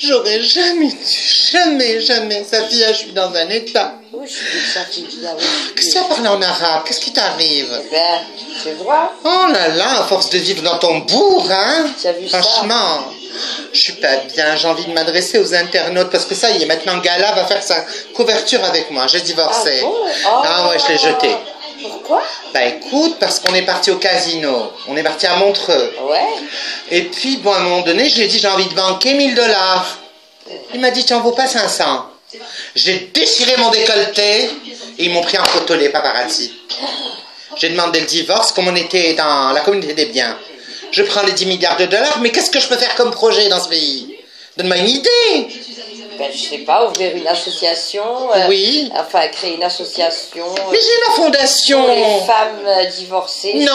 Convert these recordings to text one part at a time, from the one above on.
J'aurais jamais dû, jamais. Safia, je suis dans un état. Oui, je suis Safia. Qu'est-ce que tu as parlé en arabe? Qu'est-ce qui t'arrive? Eh ben, tu vois. Oh là là, à force de vivre dans ton bourg, hein? Tu as vu ça? Franchement, je suis pas bien. J'ai envie de m'adresser aux internautes parce que ça y est, maintenant Gala va faire sa couverture avec moi. J'ai divorcé. Ah bon? Ah ouais, je l'ai jeté. Pourquoi? Bah écoute, parce qu'on est parti au casino. On est parti à Montreux. Ouais. Et puis, bon, à un moment donné, je lui ai dit, j'ai envie de banquer 1000 $. Il m'a dit, tu en vaux pas 500. J'ai déchiré mon décolleté et ils m'ont pris en photo, les paparazzi. J'ai demandé le divorce, comme on était dans la communauté des biens. Je prends les 10 milliards de dollars, mais qu'est-ce que je peux faire comme projet dans ce pays? Donne-moi une idée. Ben, je sais pas, ouvrir une association. Oui. Enfin, créer une association. Mais j'ai ma fondation. Pour les femmes divorcées. Non.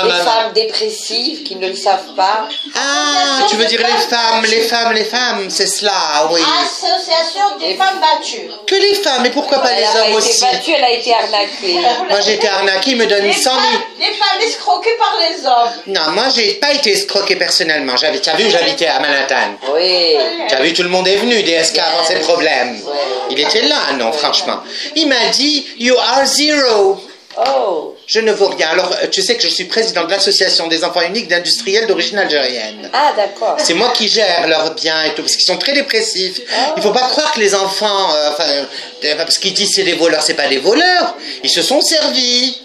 Les femmes dépressives qui ne le savent pas. Ah, tu veux dire les femmes, c'est cela, oui. Association des femmes battues. Que les femmes, mais pourquoi pas les hommes aussi? Elle a été arnaquée. Moi j'ai été arnaquée, ils me donnent 100 000. Les femmes escroquées par les hommes. Non, moi j'ai pas été escroquée personnellement. T'as vu, j'habitais à Manhattan. Oui. T'as vu, tout le monde est venu, DSK avant ses problèmes. Ouais. Il était là, non, franchement. Il m'a dit, you are zero. Oh. Je ne vaux rien. Alors, tu sais que je suis président de l'association des enfants uniques d'industriels d'origine algérienne. Ah, d'accord. C'est moi qui gère leurs biens et tout, parce qu'ils sont très dépressifs. Il faut pas croire que les enfants, parce qu'ils disent c'est des voleurs, c'est pas des voleurs. Ils se sont servis.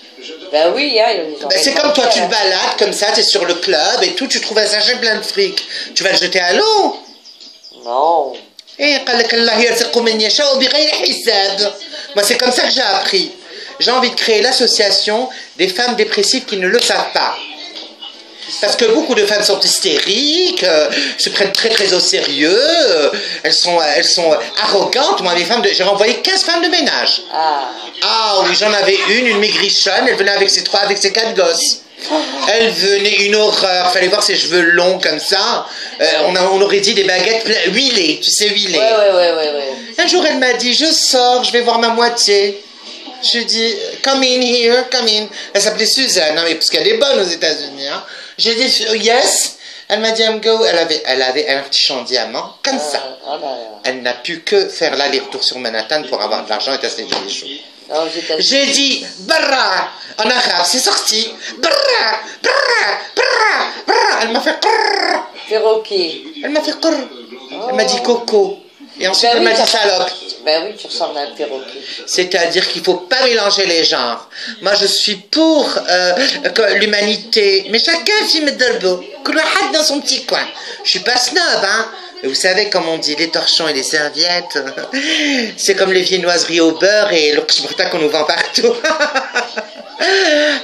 Ben oui, hein, ils ont C'est comme toi, tu te balades comme ça, tu es sur le club et tout, tu trouves un sachet plein de fric. Tu vas le jeter à l'eau. Non. Moi, c'est comme ça que j'ai appris. J'ai envie de créer l'association des femmes dépressives qui ne le savent pas. Parce que beaucoup de femmes sont hystériques, se prennent très très au sérieux, elles sont arrogantes. Moi, j'ai renvoyé 15 femmes de ménage. Ah oui, j'en avais une maigrichonne, elle venait avec ses 4 gosses. Elle venait, une horreur, fallait voir ses cheveux longs comme ça. On aurait dit des baguettes huilées, tu sais, huilées. Ouais. Un jour, elle m'a dit, je sors, je vais voir ma moitié. Je dis, come in here, come in. Elle s'appelait Suzanne, hein, mais parce qu'elle est bonne aux États-Unis. Hein. J'ai dit, yes. Elle m'a dit, I'm go. Elle avait un petit champ de diamant, comme ça. Elle n'a pu que faire l'aller-retour sur Manhattan pour avoir de l'argent et tester tous les jours. J'ai dit, barra, en arabe, c'est sorti. Barra. Elle m'a fait qrr. Perroquet. Elle m'a fait qrr. Elle m'a dit coco. Et ensuite, elle m'a dit salope. Ben oui, tu ressembles à un perroquet. C'est-à-dire qu'il ne faut pas mélanger les genres. Moi, je suis pour l'humanité. Mais chacun filme d'albo. Dans son petit coin. Je suis pas snob, hein. Mais vous savez, comme on dit, les torchons et les serviettes, c'est comme les viennoiseries au beurre et le kshbrta qu'on nous vend partout.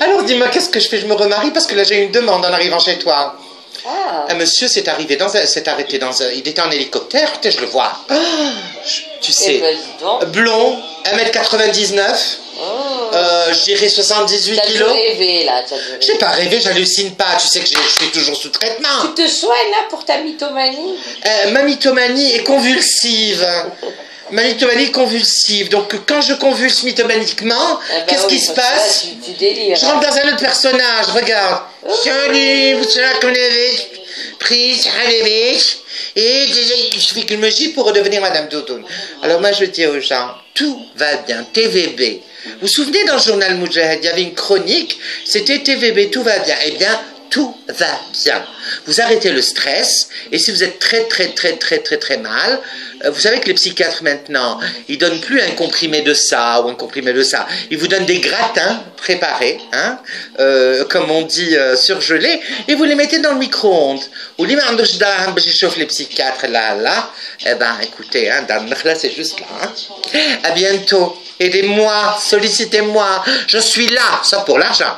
Alors, dis-moi, qu'est-ce que je fais? Je me remarie parce que là, j'ai une demande en arrivant chez toi. Un monsieur s'est arrêté il était en hélicoptère, écoutez, je le vois. Tu sais, blond, 1m99, je dirais 78 kilos. T'as dû rêver, là. J'ai pas rêvé, j'hallucine pas, tu sais que je suis toujours sous traitement. Tu te soignes, là, pour ta mythomanie? Ma mythomanie est convulsive. Ma mythomanie convulsive. Donc, quand je convulse mythomaniquement, qu'est-ce qui se passe? Tu délires. Je rentre dans un autre personnage, regarde. Salut, vous savez, prise, et il suffit que je me gifle pour redevenir Madame Doudoune. Alors moi, je dis aux gens, tout va bien, TVB. Vous vous souvenez, dans le journal Moudjahid, il y avait une chronique, c'était TVB, tout va bien. Eh bien, tout va bien. Vous arrêtez le stress, et si vous êtes très mal, vous savez que les psychiatres maintenant, ils donnent plus un comprimé de ça ou un comprimé de ça. Ils vous donnent des gratins préparés, hein, comme on dit, surgelés, et vous les mettez dans le micro-ondes. Ou les chauffe les psychiatres là. Eh ben, écoutez, hein, là c'est juste là. Hein. À bientôt. Aidez-moi, sollicitez-moi. Je suis là, ça pour l'argent.